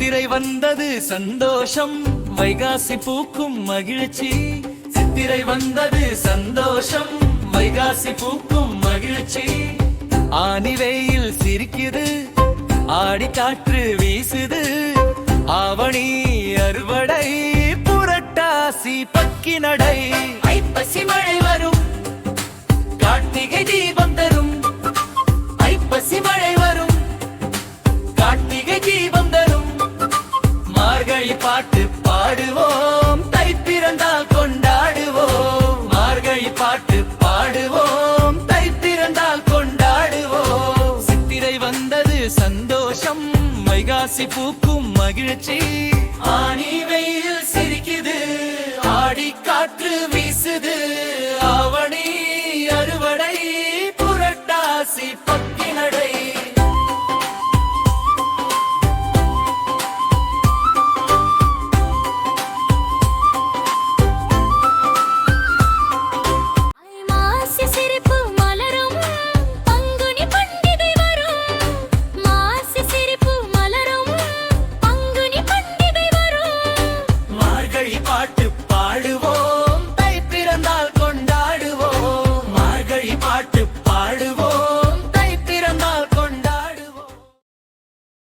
சித்திரை வந்தது சந்தோஷம், வைகாசி பூக்கும் மகிழ்ச்சி. சித்திரை வந்தது சந்தோஷம், வைகாசி பூக்கும் மகிழ்ச்சி. ஆனி வெயில் சிரிக்குது, ஆடி காற்று வீசுது. ஆவணி அறுவடை, புரட்டாசி பக்கி நடை. ஐப்பசி மழை வரும், கார்த்திகை தீபம் தரும். ஐப்பசி மழை வரும், கார்த்திகை தீபம் தரும். மார்கழி பாட்டு பாடுவோம், தை பிறந்தால் கொண்டாடுவோம். மார்கழி பாட்டு பாடுவோம், தை பிறந்தால் கொண்டாடுவோம். சித்திரை வந்தது சந்தோஷம், வைகாசி பூக்கும் மகிழ்ச்சி. ஆனி வெயில் சிரிக்குது, ஆடி காற்று வீசுது.